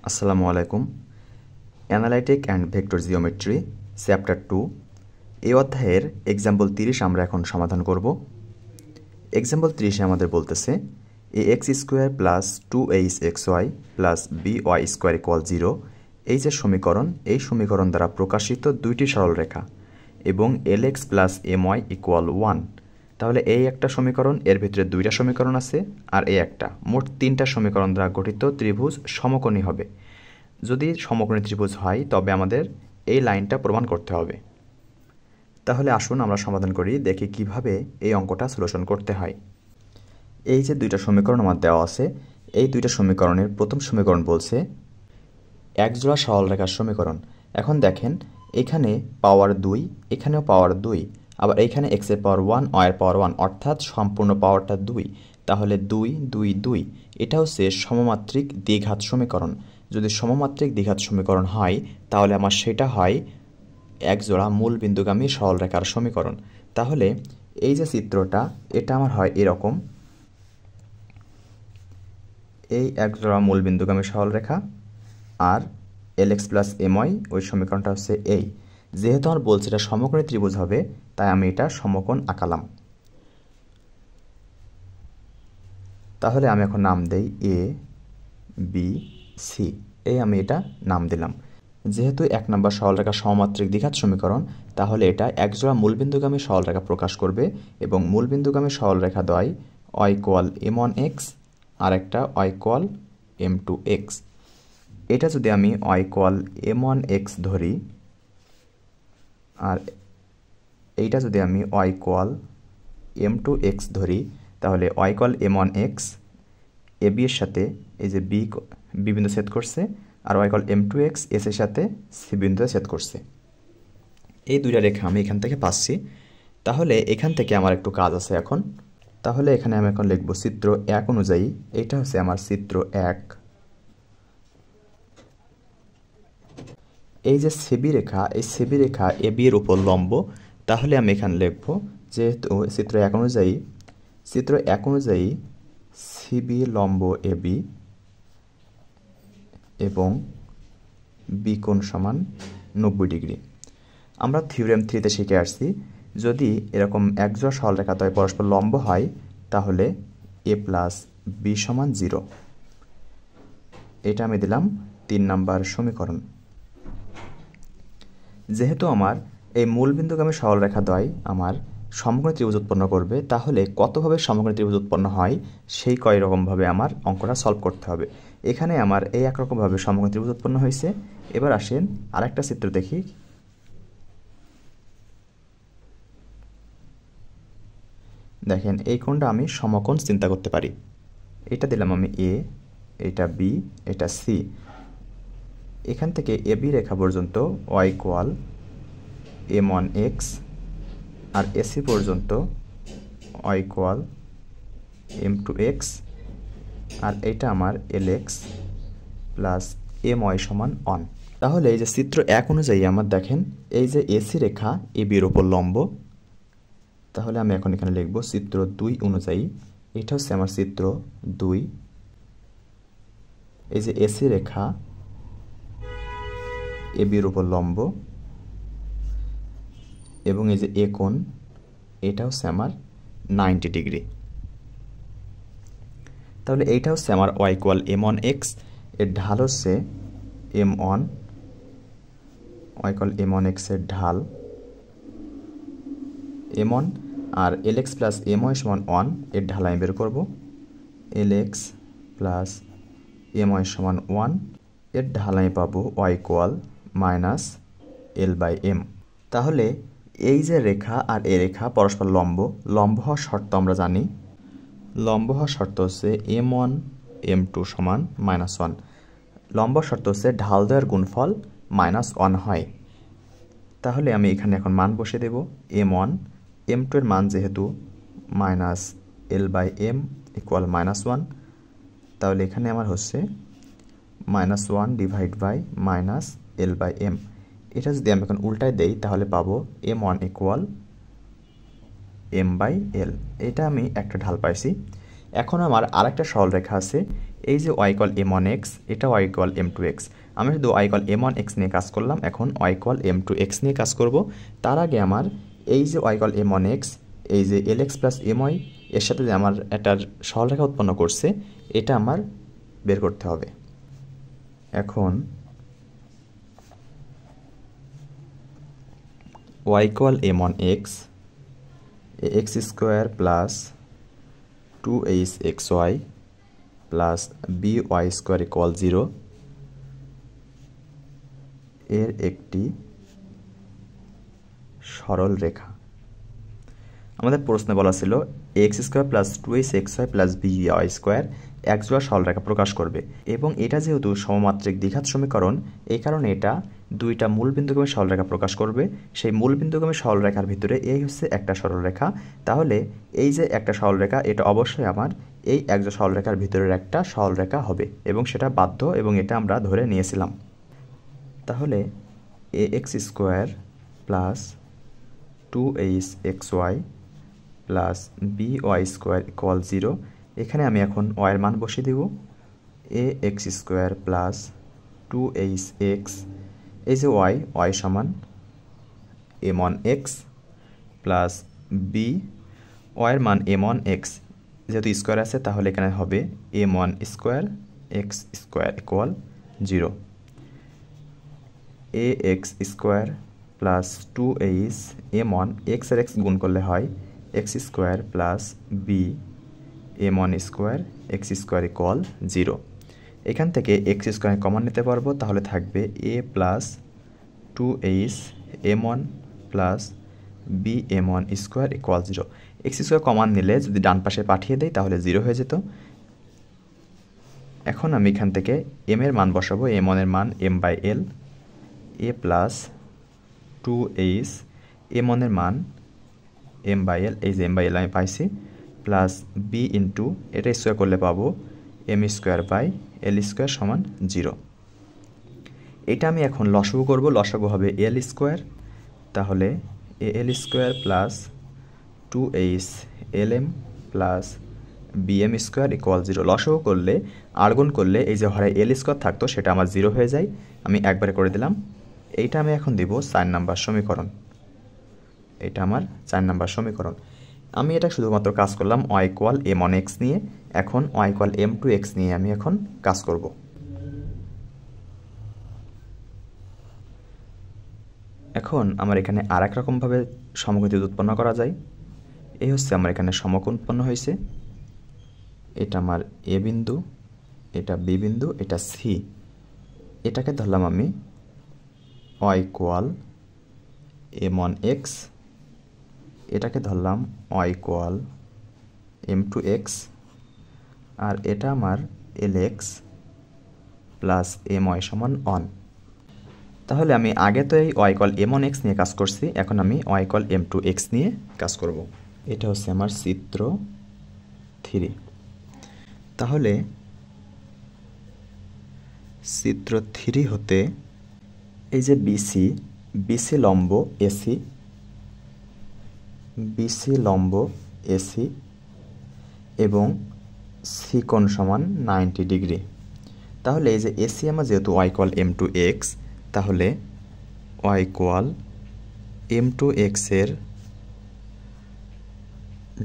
আসসালামু আলাইকুম। Analytic and vector geometry chapter 2 এই অধ্যায়ের এক্সাম্পল 30 আমরা এখন সমাধান করব। এক্সাম্পল 30 আমাদের বলতেছে ax square plus 2hxy plus by square equal 0 এই যে সমীকরণ, এই সমীকরণ দ্বারা প্রকাশিত দুইটি সরলরেখা এবং lx প্লাস my ইকুয়াল 1। তাহলে এই একটা সমীকরণ, এর ভিতরে দুইটা সমীকরণ আছে, আর এই একটা, মোট তিনটা সমীকরণ দ্বারা গঠিত ত্রিভুজ সমকোণী হবে। যদি সমকোণী ত্রিভুজ হয় তবে আমাদের এই লাইনটা প্রমাণ করতে হবে। তাহলে আসুন আমরা সমাধান করি, দেখি কিভাবে এই অঙ্কটা সলিউশন করতে হয়। এই যে দুইটা সমীকরণ আমার দেওয়া আছে, এই দুইটা সমীকরণের প্রথম সমীকরণ বলছে একজোড়া সরলরেখার সমীকরণ। এখন দেখেন এখানে পাওয়ার 2, এখানেও পাওয়ার 2, আবার এইখানে x এর পাওয়ার 1, y এর পাওয়ার 1, অর্থাৎ সম্পূর্ণ পাওয়ারটা 2। তাহলে 2 2 2, এটা হচ্ছে সমমাত্রিক দ্বিঘাত সমীকরণ। যদি সমমাত্রিক দ্বিঘাত সমীকরণ হয় তাহলে আমার সেটা হয় একজোড়া মূল বিন্দুগামী সরলরেখার সমীকরণ। তাহলে এই যে চিত্রটা, এটা আমার হয় এরকম, এই একজোড়া মূল বিন্দুগামী সরলরেখা, আর lx প্লাস my, ওই সমীকরণটা হচ্ছে এই। যেহেতু আমার বলছে এটা সমকোণী ত্রিভুজ হবে, তাই আমি এটা সমকোণ আঁকালাম। তাহলে আমি এখন নাম দেই এ বি সি, এই আমি এটা নাম দিলাম। যেহেতু 1 নম্বর সরলরেখা সমমাত্রিক দ্বিঘাত সমীকরণ, তাহলে এটা একজোড়া মূলবিন্দুগামী সরলরেখা প্রকাশ করবে এবং মূলবিন্দুগামী সরলরেখা দ্বয় y ইকুয়াল m1x আর একটা y ইকুয়াল m2x। এটা যদি আমি y ইকুয়াল m1x ধরি, আর এইটা যদি আমি y ইকুয়াল m2x ধরি, তাহলে y equal m1x A B এর সাথে এই যে বি বিন্দু ছেদ করছে, আর y ইকুয়াল m2x এস এর সাথে সি বিন্দুতে ছেদ করছে। এই দুইটা রেখা আমি এখান থেকে পাচ্ছি। তাহলে এখান থেকে আমার একটু কাজ আছে এখন। তাহলে এখানে আমি এখন লিখব চিত্র 1 অনুযায়ী, এটা হচ্ছে আমার চিত্র 1। এই যে সিবি রেখা, এই সিবি রেখা এ বি এর উপর লম্ব। তাহলে আমি এখানে লিখব যেহেতু চিত্র 1 অনুযায়ী সিবি লম্ব এ বি এবং বি কোণ সমান 90 ডিগ্রি। আমরা থিওরেম 3-তে শিখে আসছি, যদি এরকম একজোড়া সরলরেখা দ্বয় পরস্পর লম্ব হয় তাহলে এ প্লাস বি সমান 0। এটা আমি দিলাম 3 নম্বর সমীকরণ। যেহেতু আমার এই মূলবিন্দুগামী সরলরেখা দ্বয় আমার সমকোণী ত্রিভুজ উৎপন্ন করবে, তাহলে কতভাবে সমকোণী ত্রিভুজ উৎপন্ন হয় সেই কয় রকমভাবে আমার অঙ্কটা সলভ করতে হবে। এখানে আমার এই একরকমভাবে সমকোণী ত্রিভুজ উৎপন্ন হয়েছে। এবার আসেন আরেকটা চিত্র দেখি। দেখেন এই কোণটা আমি সমকোণ চিন্তা করতে পারি। এটা দিলাম আমি এ, এটা বি, এটা সি। এখান থেকে এ বি রেখা পর্যন্ত y ইকুয়াল m1x, আর এসি পর্যন্ত y ইকুয়াল m2x, আর এটা আমার lx প্লাস my সমান 1। তাহলে এই যে চিত্র 1 অনুযায়ী আমার দেখেন এই যে এসি রেখা এ বির উপর লম্ব। তাহলে আমি এখন এখানে লিখব চিত্র 2 অনুযায়ী, এটা হচ্ছে আমার চিত্র 2। এই যে এসি রেখা এ বির উপর লম্ব এবং এই যে এ কোণ, এটা হচ্ছে আমার 90 ডিগ্রি। তাহলে এইটা হচ্ছে আমার y ইকুয়াল m1x, এর ঢাল হচ্ছে m1, y ইকুয়াল m1x এর ঢাল m1, R lx plus my সমান 1 এর ঢাল আমি বের করব। lx প্লাস my সমান 1 এর ঢাল আমি পাবো y ইকুয়াল মাইনাস l/m। তাহলে এই যে রেখা আর এ রেখা পরস্পর লম্ব হওয়ার শর্ত আমরা জানি। লম্ব হওয়ার শর্ত হচ্ছে m1 m2 সমান -1। লম্ব শর্ত হচ্ছে ঢাল দ্বয়ের গুণফল -1 হয়। তাহলে আমি এখানে এখন মান বসিয়ে দেব। m1 m2 এর মান যেহেতু -l/m ইকুয়াল -1, তাহলে এখানে আমার হচ্ছে -1 ডিভাইড বাই -l/m। এটা যদি আমি এখন উল্টায় দেই তাহলে পাবো m1 ইকুয়াল m/l। এটা আমি একটা ঢাল পাইছি। এখন আমার আরেকটা সরলরেখা আছে, এই যে y ইকুয়াল m1x, এটা y ইকুয়াল m2x। আমি শুধু y ইকুয়াল m1x নিয়ে কাজ করলাম, এখন y ইকুয়াল m2x নিয়ে কাজ করব। তার আগে আমার এই যে y ইকুয়াল m1x, এই যে lx প্লাস my এর সাথে যে আমার একটা সরলরেখা উৎপন্ন করছে, এটা আমার বের করতে হবে। এখন y equal m1x, ax square plus 2axy plus by square equal 0 এর একটি সরল রেখা। আমাদের প্রশ্নে বলা ছিল ax square plus 2axy plus by square একজোড়া সরলরেখা প্রকাশ করবে, এবং এটা যেহেতু সমমাত্রিক দ্বিঘাত সমীকরণ, এই কারণে এটা দুইটা মূলবিন্দুগামী সরলরেখা প্রকাশ করবে। সেই মূলবিন্দুগামী সরলরেখার ভিতরে এই হচ্ছে একটা সরলরেখা। তাহলে এই যে একটা সরলরেখা, এটা অবশ্যই আমার এই একজোড়া সরলরেখার ভিতরের একটা সরলরেখা হবে, এবং সেটা বাধ্য, এবং এটা আমরা ধরে নিয়েছিলাম। তাহলে ax square plus 2axy plus by square equal 0, এখানে আমি এখন y এর মান বসিয়ে দেব। ax স্কোয়ার প্লাস 2ax, এই যে y সমান m1x প্লাস b, y এর মান m1x, যেহেতু স্কোয়ার আছে তাহলে এখানে হবে m1 square x square equal 0। ax square plus 2ax m1 x আর x গুণ করলে হয় x square plus b m1 square x square equal 0। এখান থেকে x স্কোয়ার কমন নিতে পারবো, তাহলে থাকবে a plus 2ax m1 plus b m1 square equal 0। x square common নিলে যদি ডান পাশে পাঠিয়ে দেয় তাহলে 0 হয়ে যেত। এখন আমি এখান থেকে m এর মান বসাবো। m1 এর মান m/l, a plus 2ax m1 এর মান m/l, এই যে m/l আমি পাইছি, প্লাস b ইন্টু এটা স্কোয়ার করলে পাবো m square by l square সমান 0। এটা আমি এখন লসাগু করব। লসাগু হবে l স্কোয়ার, তাহলে al square plus 2ax lm plus bm square equal 0। লসাগু করলে আর গুণ করলে এই যে হরে l স্কোয়ার থাকতো সেটা আমার 0 হয়ে যায়, আমি একবারে করে দিলাম। এইটা আমি এখন দিব 4 নাম্বার সমীকরণ। এটা আমার 4 নাম্বার সমীকরণ। আমি এটা শুধুমাত্র কাজ করলাম y ইকুয়াল m1x নিয়ে। এখন y ইকুয়াল m2x নিয়ে আমি এখন কাজ করব। এখন আমার এখানে আর এক রকমভাবে সমকোণী উৎপন্ন করা যায়। এই হচ্ছে আমার এখানে সমকোণ উৎপন্ন হয়েছে। এটা আমার a বিন্দু, এটা b বিন্দু, এটা c। এটাকে ধরলাম আমি y ইকুয়াল m1x, এটাকে ধরলাম y ইকুয়াল m2x, আর এটা আমার lx প্লাস my সমান 1। তাহলে আমি আগে তো এই y ইকুয়াল m1x নিয়ে কাজ করছি, এখন আমি y ইকুয়াল m2x নিয়ে কাজ করব। এটা হচ্ছে আমার চিত্র 3। তাহলে চিত্র 3 হতে এই যে BC লম্ব AC, BC লম্ব AC এবং C কোণ সমান 90 ডিগ্রি। তাহলে এই যে AC আমার যেহেতু y ইকুয়াল m2x, তাহলে y ইকুয়াল m2x এর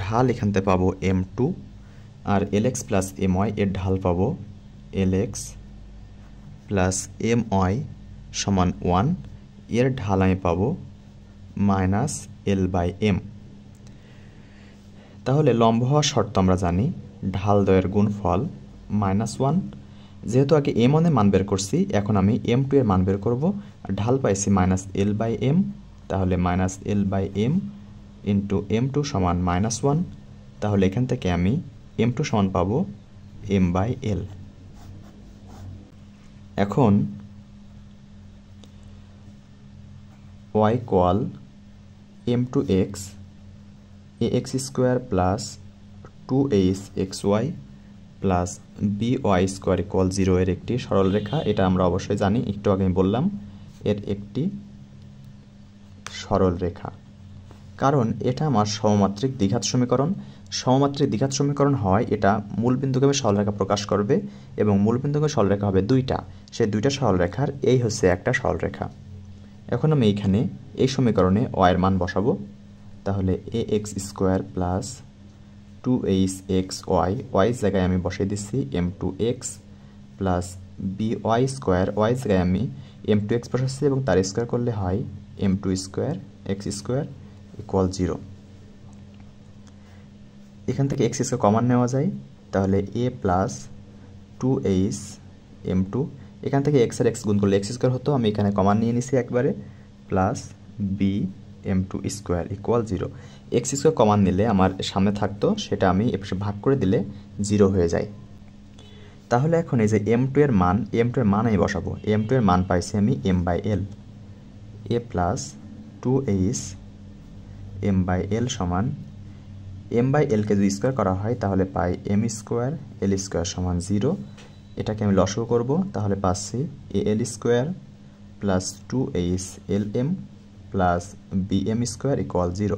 ঢাল এখান থেকে পাবো m2, R lx plus my এর ঢাল পাবো lx প্লাস my সমান 1, এর ঢাল আমি পাবো মাইনাস l/m। তাহলে লম্ব হওয়ার শর্ত আমরা জানি, ঢাল দ্বয়ের গুণফল -1। যেহেতু আগে m1 এর মান বের করছি, এখন আমি m2 এর মান বের করব। আর ঢাল পাইছি -l/m, তাহলে -l/m ইন্টু m2 সমান -1। তাহলে এখান থেকে আমি m2 সমান পাবো m/l। এখন y equal m2x ax square plus 2axy plus by square equal 0 এর একটি সরল রেখা। এটা আমরা অবশ্যই জানি, একটু আগে আমি বললাম এর একটি সরল রেখা, কারণ এটা আমার সমমাত্রিক দ্বিঘাত সমীকরণ। সমমাত্রিক দ্বিঘাত সমীকরণ হয় এটা মূলবিন্দুগামী সরলরেখা প্রকাশ করবে এবং মূলবিন্দুগামী সরলরেখা হবে দুইটা, সেই দুইটা সরলরেখার এই হচ্ছে একটা সরলরেখা। এখন আমি এইখানে এই সমীকরণে ওয়াইয়ের মান বসাবো, তাহলে ax² প্লাস 2hx ওয়াই জায়গায় আমি বসিয়ে দিচ্ছি m2x প্লাস by² ওয়াই জায়গায় আমি m2x বসাচ্ছি এবং তার স্কোয়ার করলে হয় m2² x² ইকুয়াল 0। এখান থেকে x² কমন নেওয়া যায়, তাহলে a প্লাস 2h m2, এখান থেকে x আর x গুণ করলে x² হতো, আমি এখানে কমন নিয়ে নিছি একবারে, plus b m2² equal 0। x² common নিলে আমার সামনে থাকতো, সেটা আমি এপাশে ভাগ করে দিলে 0 হয়ে যায়। তাহলে এখন এই যে m2 এর মান আমি বসাবো। m2 এর মান পাইছি আমি m/l, a plus 2h m/l সমান m/l কে যদি স্কোয়ার করা হয় তাহলে পাই m² l² সমান 0। এটাকে আমি লসাগু করব, তাহলে পাচ্ছি al² plus 2h lm plus bm² equal 0।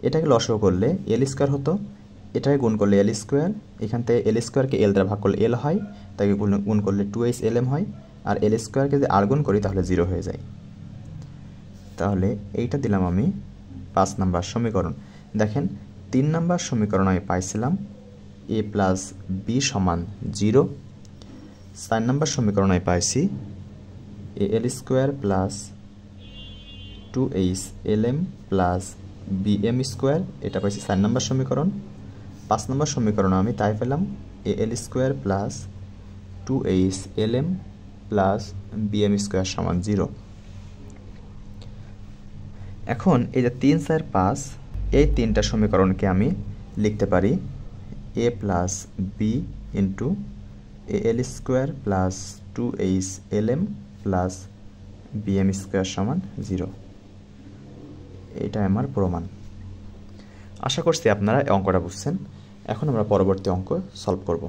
এটাকে লসাগু করলে l² হতো, এটাকে গুণ করলে l², এখান থেকে l²কে l দ্বারা ভাগ করলে l হয়, তাকে গুণ করলে 2h lm হয়, আর l²কে যদি আর গুণ করি তাহলে 0 হয়ে যায়। তাহলে এইটা দিলাম আমি 5 নাম্বার সমীকরণ। দেখেন 3 নাম্বার সমীকরণ আমি পাইছিলাম a প্লাস b সমান 0। 4 নাম্বার সমীকরণ আমি পাইছি al² plus 2h lm plus bm², এটা পাইছি 4 নাম্বার সমীকরণ। 5 নম্বর সমীকরণ আমি তাই পেলাম al² plus 2h lm plus bm² সমান 0। এখন এই যে 3, 4, 5 এই তিনটা সমীকরণকে আমি লিখতে পারি a plus b into al² plus 2h lm plus bm² সমান 0। এটা আমার প্রমাণ। আশা করছি আপনারা এই অঙ্কটা বুঝছেন। এখন আমরা পরবর্তী অঙ্ক সলভ করব।